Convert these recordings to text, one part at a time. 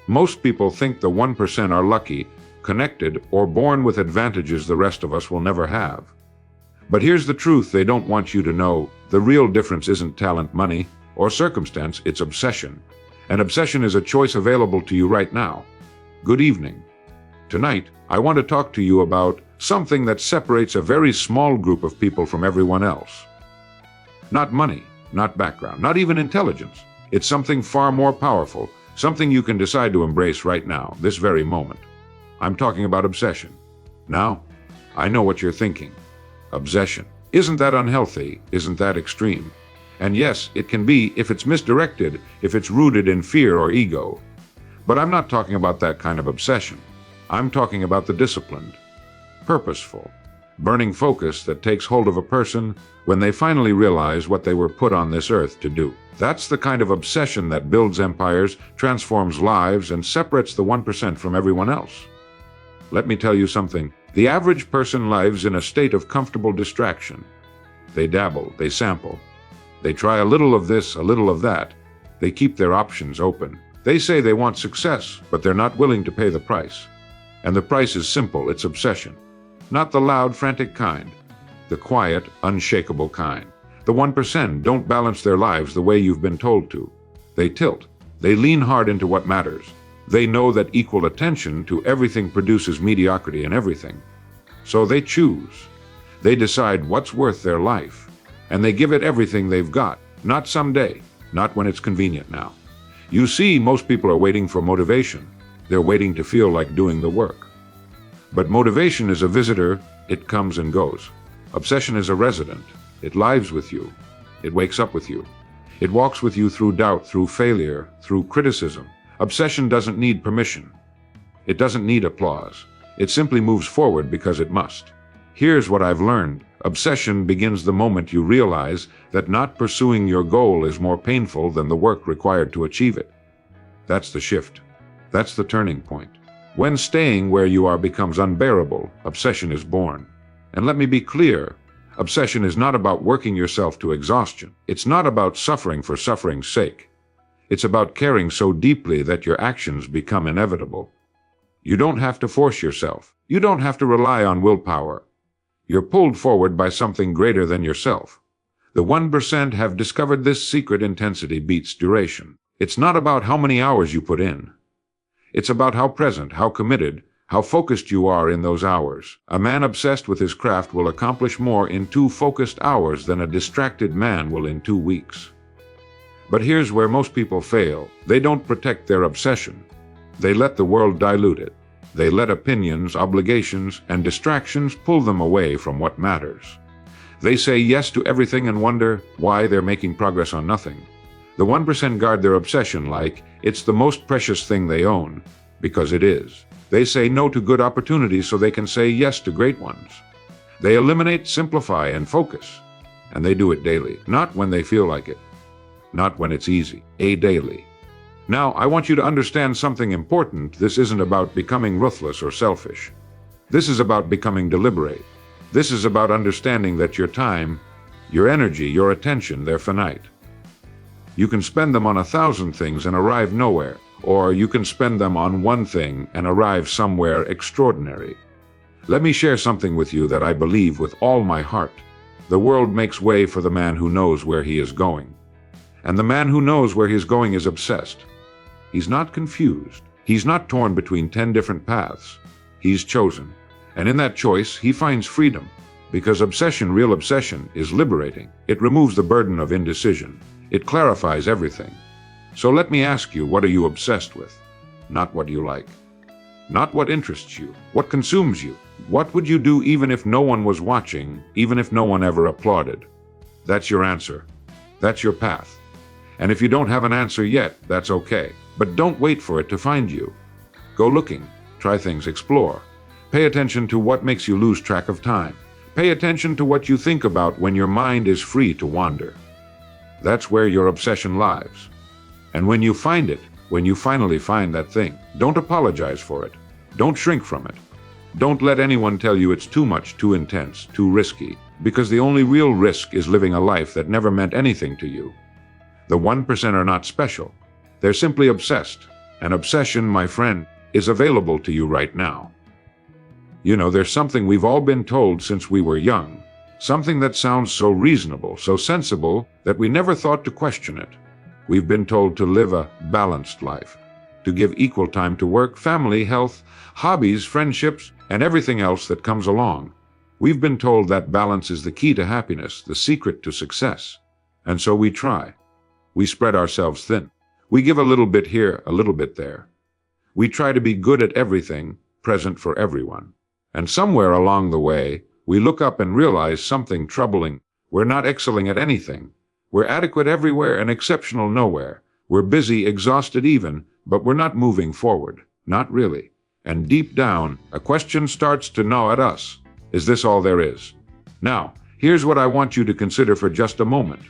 Most people think the 1% are lucky, connected, or born with advantages the rest of us will never have. But here's the truth they don't want you to know. The real difference isn't talent, money, or circumstance, it's obsession. And obsession is a choice available to you right now. Good evening. Tonight, I want to talk to you about something that separates a very small group of people from everyone else. Not money, not background, not even intelligence. It's something far more powerful, something you can decide to embrace right now, this very moment. I'm talking about obsession. Now, I know what you're thinking. Obsession. Isn't that unhealthy? Isn't that extreme? And yes, it can be if it's misdirected, if it's rooted in fear or ego. But I'm not talking about that kind of obsession. I'm talking about the disciplined, purposeful, burning focus that takes hold of a person when they finally realize what they were put on this earth to do. That's the kind of obsession that builds empires, transforms lives, and separates the 1% from everyone else. Let me tell you something. The average person lives in a state of comfortable distraction. They dabble, they sample. They try a little of this, a little of that. They keep their options open. They say they want success, but they're not willing to pay the price. And the price is simple, it's obsession. Not the loud, frantic kind. The quiet, unshakable kind. The 1% don't balance their lives the way you've been told to. They tilt. They lean hard into what matters. They know that equal attention to everything produces mediocrity in everything. So they choose. They decide what's worth their life. And they give it everything they've got. Not someday. Not when it's convenient now. You see, most people are waiting for motivation. They're waiting to feel like doing the work. But motivation is a visitor. It comes and goes. Obsession is a resident. It lives with you. It wakes up with you. It walks with you through doubt, through failure, through criticism. Obsession doesn't need permission. It doesn't need applause. It simply moves forward because it must. Here's what I've learned. Obsession begins the moment you realize that not pursuing your goal is more painful than the work required to achieve it. That's the shift. That's the turning point. When staying where you are becomes unbearable, obsession is born. And let me be clear, obsession is not about working yourself to exhaustion. It's not about suffering for suffering's sake. It's about caring so deeply that your actions become inevitable. You don't have to force yourself. You don't have to rely on willpower. You're pulled forward by something greater than yourself. The 1% have discovered this secret: intensity beats duration. It's not about how many hours you put in. It's about how present, how committed, how focused you are in those hours. A man obsessed with his craft will accomplish more in 2 focused hours than a distracted man will in 2 weeks. But here's where most people fail. They don't protect their obsession. They let the world dilute it. They let opinions, obligations, and distractions pull them away from what matters. They say yes to everything and wonder why they're making progress on nothing. The 1% guard their obsession like it's the most precious thing they own, because it is. They say no to good opportunities so they can say yes to great ones. They eliminate, simplify, and focus. And they do it daily, not when they feel like it. Not when it's easy, daily. Now, I want you to understand something important. This isn't about becoming ruthless or selfish. This is about becoming deliberate. This is about understanding that your time, your energy, your attention, they're finite. You can spend them on 1,000 things and arrive nowhere, or you can spend them on one thing and arrive somewhere extraordinary. Let me share something with you that I believe with all my heart. The world makes way for the man who knows where he is going. And the man who knows where he's going is obsessed. He's not confused. He's not torn between 10 different paths. He's chosen. And in that choice, he finds freedom. Because obsession, real obsession, is liberating. It removes the burden of indecision. It clarifies everything. So let me ask you, what are you obsessed with? Not what you like. Not what interests you. What consumes you. What would you do even if no one was watching, even if no one ever applauded? That's your answer. That's your path. And if you don't have an answer yet, that's okay. But don't wait for it to find you. Go looking. Try things. Explore. Pay attention to what makes you lose track of time. Pay attention to what you think about when your mind is free to wander. That's where your obsession lies. And when you find it, when you finally find that thing, don't apologize for it. Don't shrink from it. Don't let anyone tell you it's too much, too intense, too risky, because the only real risk is living a life that never meant anything to you. The 1% are not special. They're simply obsessed. An obsession, my friend, is available to you right now. You know, there's something we've all been told since we were young, something that sounds so reasonable, so sensible, that we never thought to question it. We've been told to live a balanced life, to give equal time to work, family, health, hobbies, friendships, and everything else that comes along. We've been told that balance is the key to happiness, the secret to success. And so we try. We spread ourselves thin. We give a little bit here, a little bit there. We try to be good at everything, present for everyone. And somewhere along the way, we look up and realize something troubling. We're not excelling at anything. We're adequate everywhere and exceptional nowhere. We're busy, exhausted even, but we're not moving forward. Not really. And deep down, a question starts to gnaw at us. Is this all there is? Now, here's what I want you to consider for just a moment.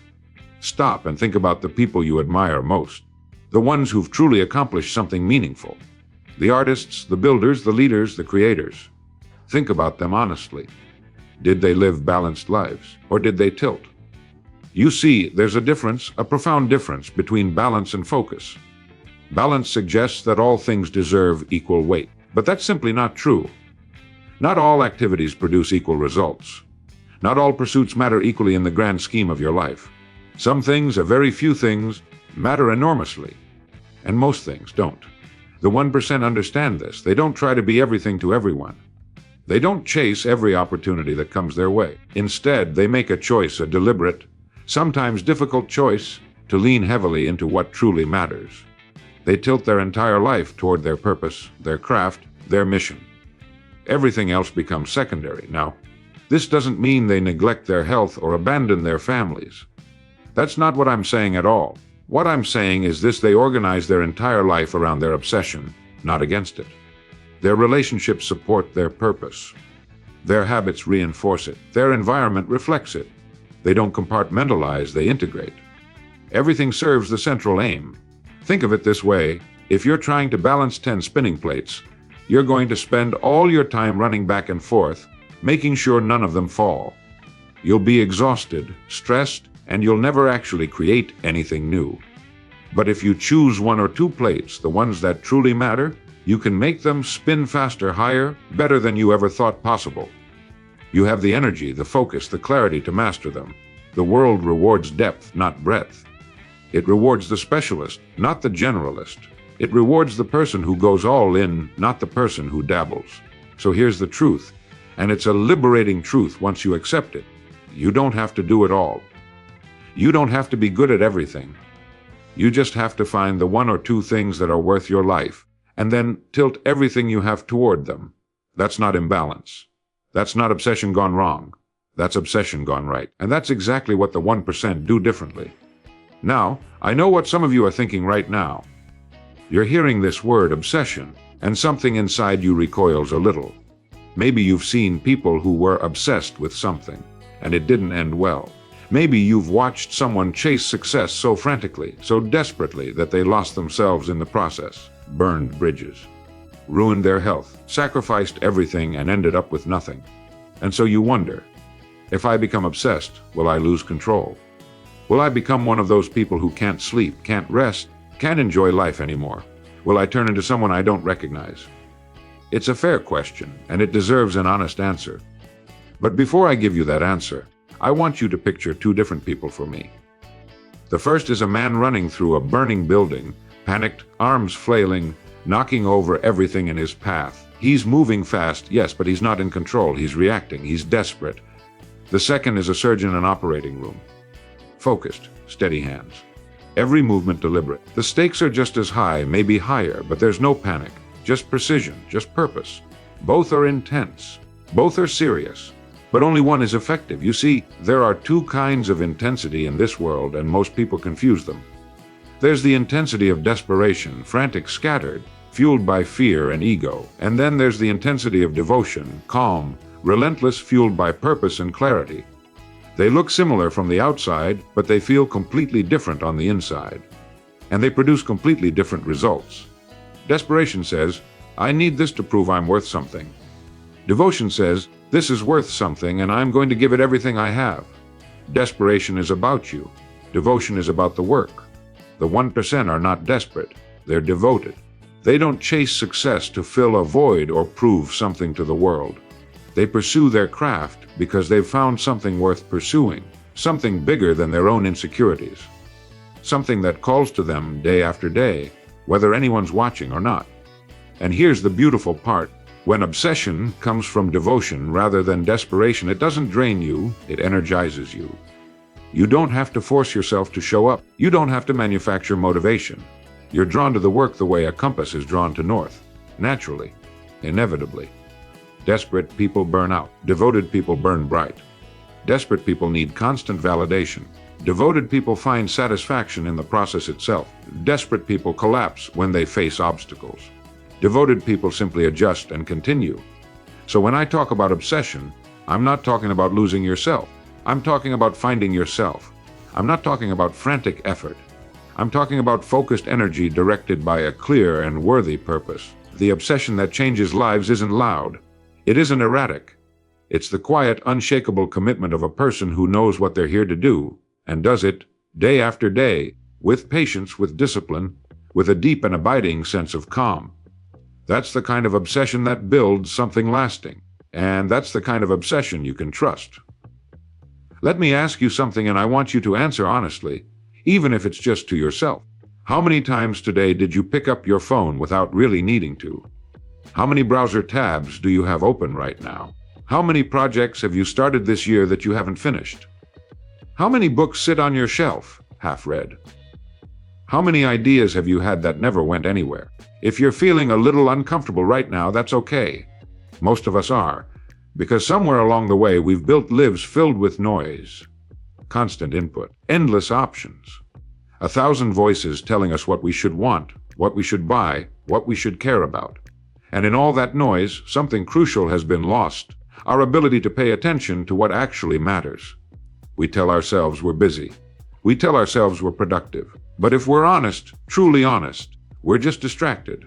Stop and think about the people you admire most. The ones who've truly accomplished something meaningful. The artists, the builders, the leaders, the creators. Think about them honestly. Did they live balanced lives, or did they tilt? You see, there's a difference, a profound difference between balance and focus. Balance suggests that all things deserve equal weight, but that's simply not true. Not all activities produce equal results. Not all pursuits matter equally in the grand scheme of your life. Some things, a very few things, matter enormously, and most things don't. The 1% understand this. They don't try to be everything to everyone. They don't chase every opportunity that comes their way. Instead, they make a choice, a deliberate, sometimes difficult choice, to lean heavily into what truly matters. They tilt their entire life toward their purpose, their craft, their mission. Everything else becomes secondary. Now, this doesn't mean they neglect their health or abandon their families. That's not what I'm saying at all. What I'm saying is this: they organize their entire life around their obsession, not against it. Their relationships support their purpose. Their habits reinforce it. Their environment reflects it. They don't compartmentalize, they integrate. Everything serves the central aim. Think of it this way: if you're trying to balance 10 spinning plates, you're going to spend all your time running back and forth, making sure none of them fall. You'll be exhausted, stressed, and you'll never actually create anything new. But if you choose 1 or 2 plates, the ones that truly matter, you can make them spin faster, higher, better than you ever thought possible. You have the energy, the focus, the clarity to master them. The world rewards depth, not breadth. It rewards the specialist, not the generalist. It rewards the person who goes all in, not the person who dabbles. So here's the truth, and it's a liberating truth once you accept it. You don't have to do it all. You don't have to be good at everything. You just have to find the 1 or 2 things that are worth your life, and then tilt everything you have toward them. That's not imbalance. That's not obsession gone wrong. That's obsession gone right. And that's exactly what the 1% do differently. Now, I know what some of you are thinking right now. You're hearing this word, obsession, and something inside you recoils a little. Maybe you've seen people who were obsessed with something, and it didn't end well. Maybe you've watched someone chase success so frantically, so desperately, that they lost themselves in the process, burned bridges, ruined their health, sacrificed everything, and ended up with nothing. And so you wonder, if I become obsessed, will I lose control? Will I become one of those people who can't sleep, can't rest, can't enjoy life anymore? Will I turn into someone I don't recognize? It's a fair question, and it deserves an honest answer. But before I give you that answer, I want you to picture 2 different people for me. The first is a man running through a burning building, panicked, arms flailing, knocking over everything in his path. He's moving fast, yes, but he's not in control. He's reacting. He's desperate. The second is a surgeon in an operating room. Focused, steady hands. Every movement deliberate. The stakes are just as high, maybe higher, but there's no panic. Just precision, just purpose. Both are intense. Both are serious. But only one is effective. You see, there are 2 kinds of intensity in this world, and most people confuse them. There's the intensity of desperation, frantic, scattered, fueled by fear and ego. And then there's the intensity of devotion, calm, relentless, fueled by purpose and clarity. They look similar from the outside, but they feel completely different on the inside. And they produce completely different results. Desperation says, I need this to prove I'm worth something. Devotion says, this is worth something and I'm going to give it everything I have. Desperation is about you. Devotion is about the work. The 1% are not desperate. They're devoted. They don't chase success to fill a void or prove something to the world. They pursue their craft because they've found something worth pursuing, something bigger than their own insecurities, something that calls to them day after day, whether anyone's watching or not. And here's the beautiful part. When obsession comes from devotion rather than desperation, it doesn't drain you, it energizes you. You don't have to force yourself to show up. You don't have to manufacture motivation. You're drawn to the work the way a compass is drawn to north, naturally, inevitably. Desperate people burn out. Devoted people burn bright. Desperate people need constant validation. Devoted people find satisfaction in the process itself. Desperate people collapse when they face obstacles. Devoted people simply adjust and continue. So when I talk about obsession, I'm not talking about losing yourself. I'm talking about finding yourself. I'm not talking about frantic effort. I'm talking about focused energy directed by a clear and worthy purpose. The obsession that changes lives isn't loud. It isn't erratic. It's the quiet, unshakable commitment of a person who knows what they're here to do and does it day after day with patience, with discipline, with a deep and abiding sense of calm. That's the kind of obsession that builds something lasting. And that's the kind of obsession you can trust. Let me ask you something, and I want you to answer honestly, even if it's just to yourself. How many times today did you pick up your phone without really needing to? How many browser tabs do you have open right now? How many projects have you started this year that you haven't finished? How many books sit on your shelf, half read? How many ideas have you had that never went anywhere? If you're feeling a little uncomfortable right now, that's okay. Most of us are, because somewhere along the way we've built lives filled with noise, constant input, endless options, 1,000 voices telling us what we should want, what we should buy, what we should care about. And in all that noise, something crucial has been lost: our ability to pay attention to what actually matters. We tell ourselves we're busy. We tell ourselves we're productive. But if we're honest, truly honest, we're just distracted.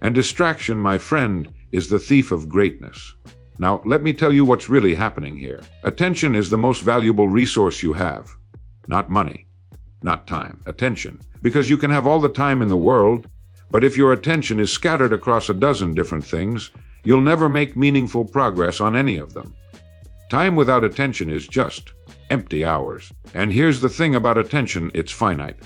And distraction, my friend, is the thief of greatness. Now, let me tell you what's really happening here. Attention is the most valuable resource you have. Not money, not time, attention. Because you can have all the time in the world, but if your attention is scattered across a dozen different things, you'll never make meaningful progress on any of them. Time without attention is just empty hours. And here's the thing about attention, it's finite.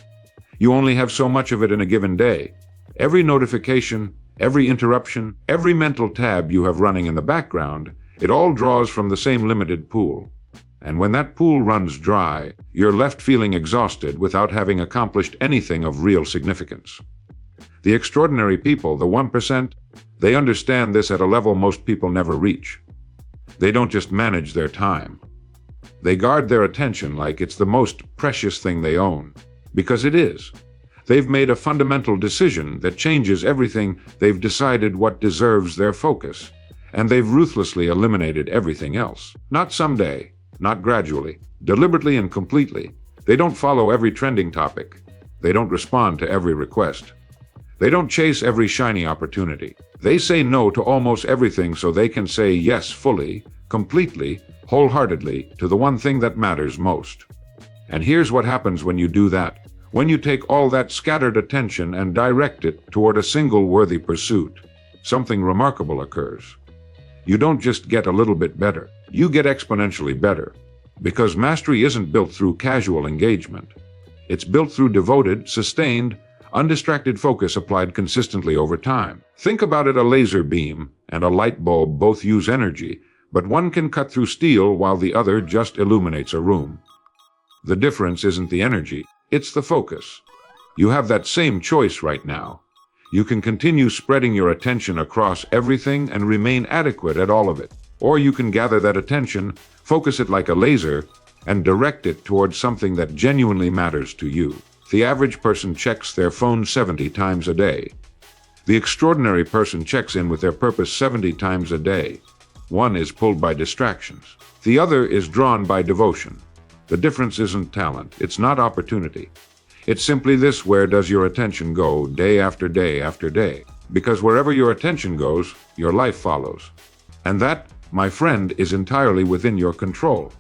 You only have so much of it in a given day. Every notification, every interruption, every mental tab you have running in the background, it all draws from the same limited pool. And when that pool runs dry, you're left feeling exhausted without having accomplished anything of real significance. The extraordinary people, the 1%, they understand this at a level most people never reach. They don't just manage their time. They guard their attention like it's the most precious thing they own, because it is. They've made a fundamental decision that changes everything. They've decided what deserves their focus, and they've ruthlessly eliminated everything else. Not someday, not gradually, deliberately and completely. They don't follow every trending topic. They don't respond to every request. They don't chase every shiny opportunity. They say no to almost everything so they can say yes fully, completely, wholeheartedly to the one thing that matters most. And here's what happens when you do that. When you take all that scattered attention and direct it toward a single worthy pursuit, something remarkable occurs. You don't just get a little bit better, you get exponentially better. Because mastery isn't built through casual engagement. It's built through devoted, sustained, undistracted focus applied consistently over time. Think about it: a laser beam and a light bulb both use energy, but one can cut through steel while the other just illuminates a room. The difference isn't the energy, it's the focus. You have that same choice right now. You can continue spreading your attention across everything and remain adequate at all of it. Or you can gather that attention, focus it like a laser, and direct it towards something that genuinely matters to you. The average person checks their phone 70 times a day. The extraordinary person checks in with their purpose 70 times a day. One is pulled by distractions. The other is drawn by devotion. The difference isn't talent. It's not opportunity. It's simply this: where does your attention go day after day after day? Because wherever your attention goes, your life follows. And that, my friend, is entirely within your control.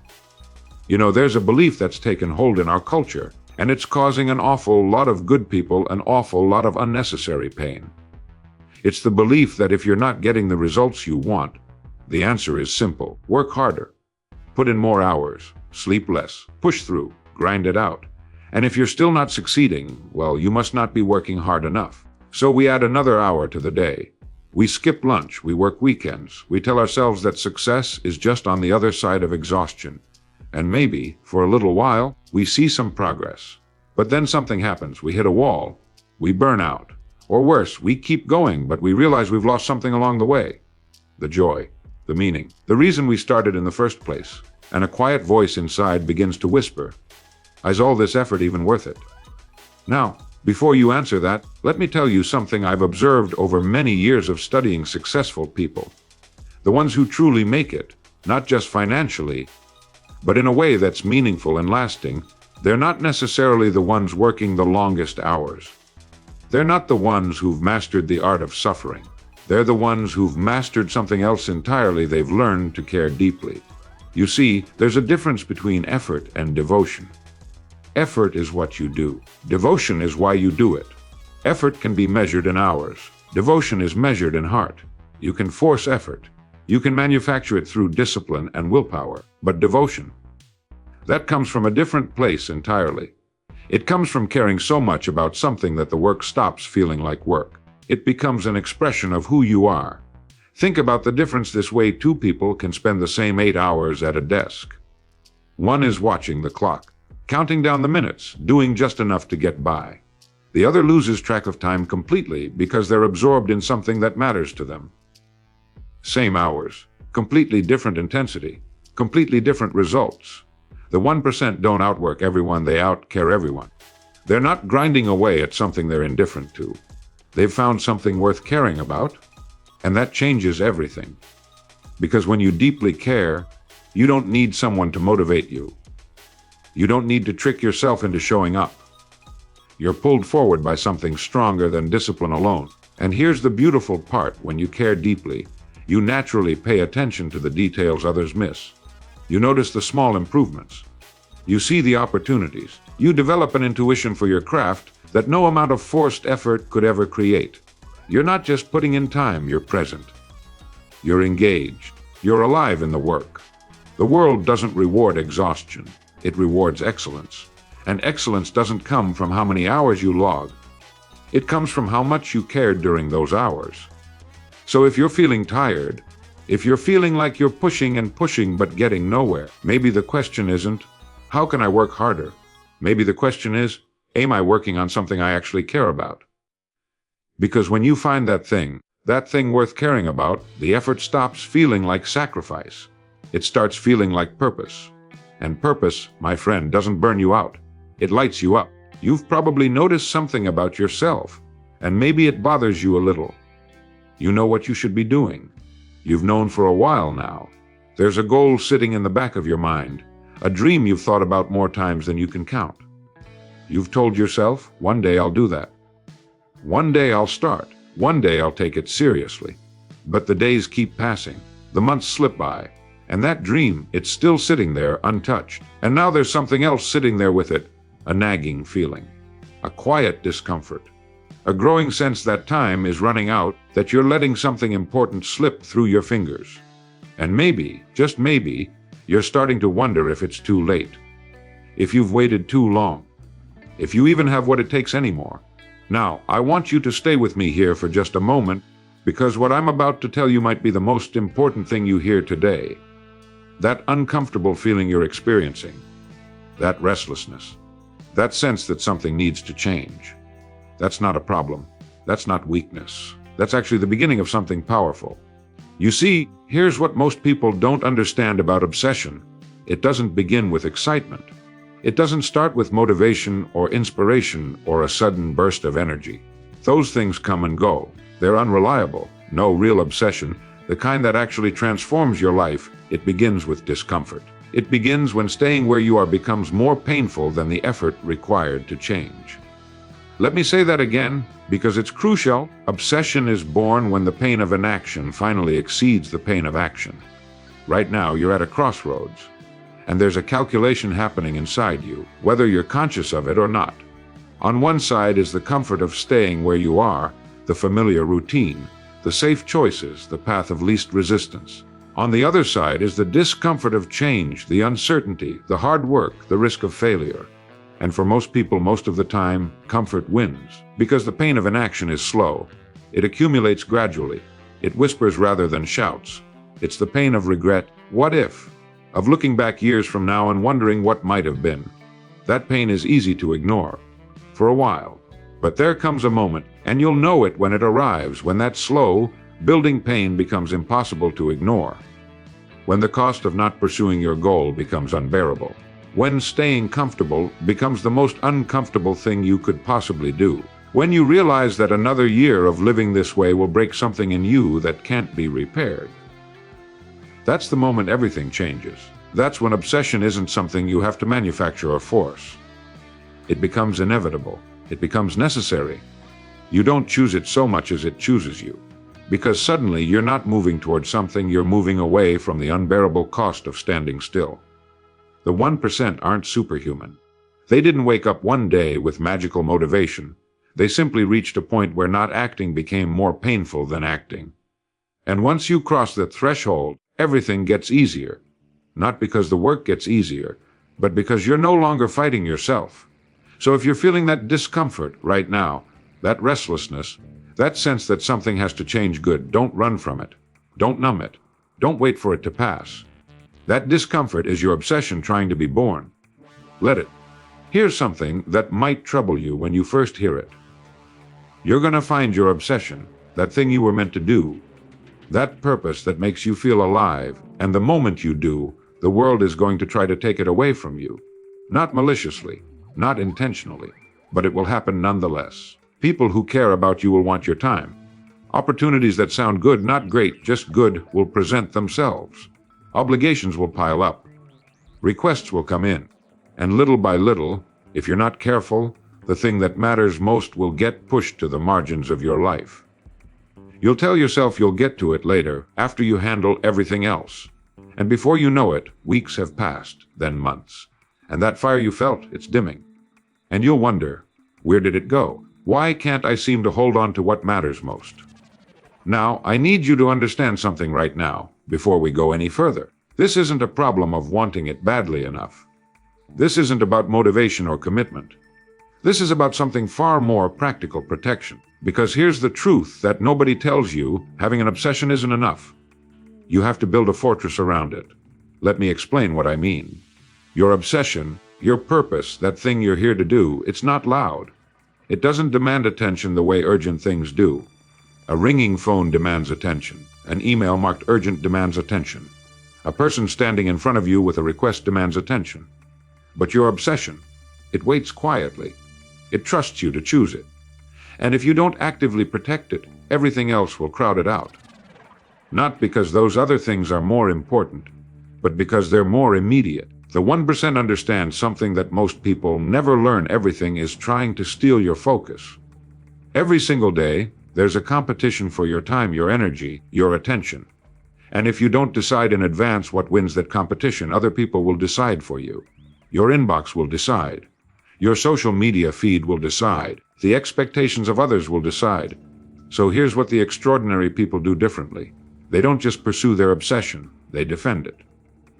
You know, there's a belief that's taken hold in our culture, and it's causing an awful lot of good people an awful lot of unnecessary pain. It's the belief that if you're not getting the results you want, the answer is simple. Work harder. Put in more hours. Sleep less. Push through. Grind it out. And if you're still not succeeding, well, you must not be working hard enough. So we add another hour to the day. We skip lunch. We work weekends. We tell ourselves that success is just on the other side of exhaustion. And maybe, for a little while, we see some progress. But then something happens. We hit a wall. We burn out. Or worse, we keep going, but we realize we've lost something along the way. The joy, the meaning, the reason we started in the first place. And a quiet voice inside begins to whisper, "Is all this effort even worth it?" Now, before you answer that, let me tell you something I've observed over many years of studying successful people. The ones who truly make it, not just financially, but in a way that's meaningful and lasting. They're not necessarily the ones working the longest hours. They're not the ones who've mastered the art of suffering. They're the ones who've mastered something else entirely. They've learned to care deeply. You see, there's a difference between effort and devotion. Effort is what you do. Devotion is why you do it. Effort can be measured in hours. Devotion is measured in heart. You can force effort. You can manufacture it through discipline and willpower. But devotion, that comes from a different place entirely. It comes from caring so much about something that the work stops feeling like work. It becomes an expression of who you are. Think about the difference this way. Two people can spend the same 8 hours at a desk. One is watching the clock, counting down the minutes, doing just enough to get by. The other loses track of time completely because they're absorbed in something that matters to them. Same hours, completely different intensity, completely different results. The 1% don't outwork everyone, they outcare everyone. They're not grinding away at something they're indifferent to. They've found something worth caring about, and that changes everything. Because when you deeply care, you don't need someone to motivate you. You don't need to trick yourself into showing up. You're pulled forward by something stronger than discipline alone. And here's the beautiful part: when you care deeply, you naturally pay attention to the details others miss. You notice the small improvements. You see the opportunities. You develop an intuition for your craft that no amount of forced effort could ever create. You're not just putting in time, you're present. You're engaged. You're alive in the work. The world doesn't reward exhaustion. It rewards excellence. And excellence doesn't come from how many hours you log. It comes from how much you cared during those hours. So if you're feeling tired, if you're feeling like you're pushing and pushing but getting nowhere, maybe the question isn't, how can I work harder? Maybe the question is, am I working on something I actually care about? Because when you find that thing worth caring about, the effort stops feeling like sacrifice. It starts feeling like purpose. And purpose, my friend, doesn't burn you out. It lights you up. You've probably noticed something about yourself, and maybe it bothers you a little. You know what you should be doing. You've known for a while now. There's a goal sitting in the back of your mind, a dream you've thought about more times than you can count. You've told yourself, one day I'll do that. One day I'll start. One day I'll take it seriously. But the days keep passing. The months slip by. And that dream, it's still sitting there untouched. And now there's something else sitting there with it, a nagging feeling, a quiet discomfort, a growing sense that time is running out, that you're letting something important slip through your fingers. And maybe, just maybe, you're starting to wonder if it's too late, if you've waited too long, if you even have what it takes anymore. Now, I want you to stay with me here for just a moment, because what I'm about to tell you might be the most important thing you hear today. That uncomfortable feeling you're experiencing, that restlessness, that sense that something needs to change. That's not a problem. That's not weakness. That's actually the beginning of something powerful. You see, here's what most people don't understand about obsession. It doesn't begin with excitement. It doesn't start with motivation or inspiration or a sudden burst of energy. Those things come and go. They're unreliable. No real obsession, the kind that actually transforms your life, it begins with discomfort. It begins when staying where you are becomes more painful than the effort required to change. Let me say that again, because it's crucial. Obsession is born when the pain of inaction finally exceeds the pain of action. Right now, you're at a crossroads, and there's a calculation happening inside you, whether you're conscious of it or not. On one side is the comfort of staying where you are, the familiar routine, the safe choices, the path of least resistance. On the other side is the discomfort of change, the uncertainty, the hard work, the risk of failure. And for most people, most of the time, comfort wins, because the pain of inaction is slow. It accumulates gradually. It whispers rather than shouts. It's the pain of regret, what if, of looking back years from now and wondering what might have been. That pain is easy to ignore, for a while. But there comes a moment, and you'll know it when it arrives, when that slow, building pain becomes impossible to ignore. When the cost of not pursuing your goal becomes unbearable. When staying comfortable becomes the most uncomfortable thing you could possibly do. When you realize that another year of living this way will break something in you that can't be repaired. That's the moment everything changes. That's when obsession isn't something you have to manufacture or force. It becomes inevitable. It becomes necessary. You don't choose it so much as it chooses you. Because suddenly you're not moving towards something, you're moving away from the unbearable cost of standing still. The 1% aren't superhuman. They didn't wake up one day with magical motivation. They simply reached a point where not acting became more painful than acting. And once you cross that threshold, everything gets easier. Not because the work gets easier, but because you're no longer fighting yourself. So if you're feeling that discomfort right now, that restlessness, that sense that something has to change good, don't run from it. Don't numb it. Don't wait for it to pass. That discomfort is your obsession trying to be born. Let it. Here's something that might trouble you when you first hear it. You're going to find your obsession, that thing you were meant to do, that purpose that makes you feel alive, and the moment you do, the world is going to try to take it away from you. Not maliciously, not intentionally, but it will happen nonetheless. People who care about you will want your time. Opportunities that sound good, not great, just good, will present themselves. Obligations will pile up. Requests will come in. And little by little, if you're not careful, the thing that matters most will get pushed to the margins of your life. You'll tell yourself you'll get to it later, after you handle everything else. And before you know it, weeks have passed, then months. And that fire you felt, it's dimming. And you'll wonder, where did it go? Why can't I seem to hold on to what matters most? Now, I need you to understand something right now, before we go any further. This isn't a problem of wanting it badly enough. This isn't about motivation or commitment. This is about something far more practical: protection. Because here's the truth that nobody tells you: having an obsession isn't enough. You have to build a fortress around it. Let me explain what I mean. Your obsession, your purpose, that thing you're here to do, it's not loud. It doesn't demand attention the way urgent things do. A ringing phone demands attention. An email marked urgent demands attention. A person standing in front of you with a request demands attention. But your obsession, it waits quietly. It trusts you to choose it. And if you don't actively protect it, everything else will crowd it out. Not because those other things are more important, but because they're more immediate. The 1% understand something that most people never learn. Everything is trying to steal your focus. Every single day, there's a competition for your time, your energy, your attention. And if you don't decide in advance what wins that competition, other people will decide for you. Your inbox will decide. Your social media feed will decide. The expectations of others will decide. So here's what the extraordinary people do differently. They don't just pursue their obsession, they defend it.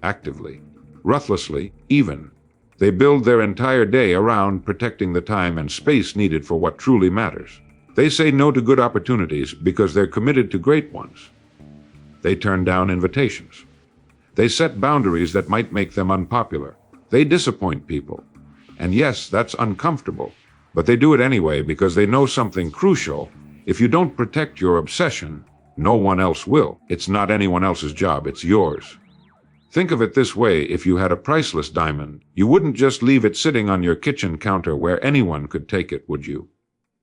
Actively. Ruthlessly, even. They build their entire day around protecting the time and space needed for what truly matters. They say no to good opportunities because they're committed to great ones. They turn down invitations. They set boundaries that might make them unpopular. They disappoint people. And yes, that's uncomfortable, but they do it anyway because they know something crucial. If you don't protect your obsession, no one else will. It's not anyone else's job, it's yours. Think of it this way: if you had a priceless diamond, you wouldn't just leave it sitting on your kitchen counter where anyone could take it, would you?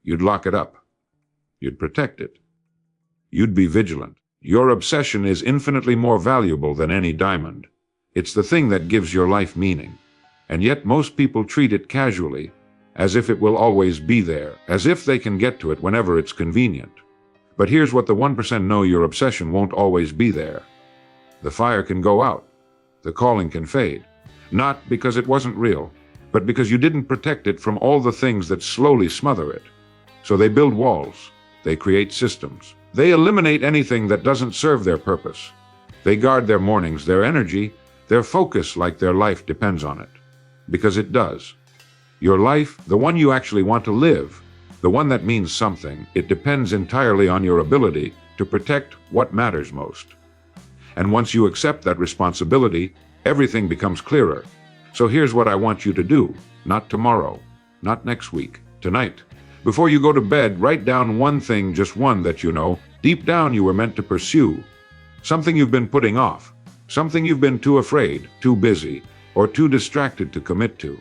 You'd lock it up. You'd protect it. You'd be vigilant. Your obsession is infinitely more valuable than any diamond. It's the thing that gives your life meaning. And yet most people treat it casually, as if it will always be there, as if they can get to it whenever it's convenient. But here's what the 1% know: your obsession won't always be there. The fire can go out. The calling can fade. Not because it wasn't real, but because you didn't protect it from all the things that slowly smother it. So they build walls. They create systems. They eliminate anything that doesn't serve their purpose. They guard their mornings, their energy, their focus like their life depends on it. Because it does. Your life, the one you actually want to live, the one that means something, it depends entirely on your ability to protect what matters most. And once you accept that responsibility, everything becomes clearer. So here's what I want you to do. Not tomorrow, not next week, tonight. Before you go to bed, write down one thing, just one that you know, deep down you were meant to pursue. Something you've been putting off. Something you've been too afraid, too busy, or too distracted to commit to.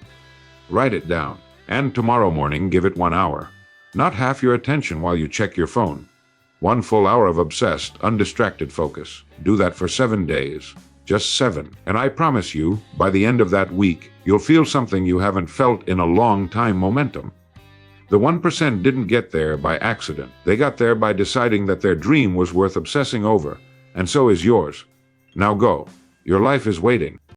Write it down. And tomorrow morning, give it 1 hour. Not half your attention while you check your phone. 1 full hour of obsessed, undistracted focus. Do that for 7 days. Just 7. And I promise you, by the end of that week, you'll feel something you haven't felt in a long time: momentum. The 1% didn't get there by accident. They got there by deciding that their dream was worth obsessing over, and so is yours. Now go. Your life is waiting.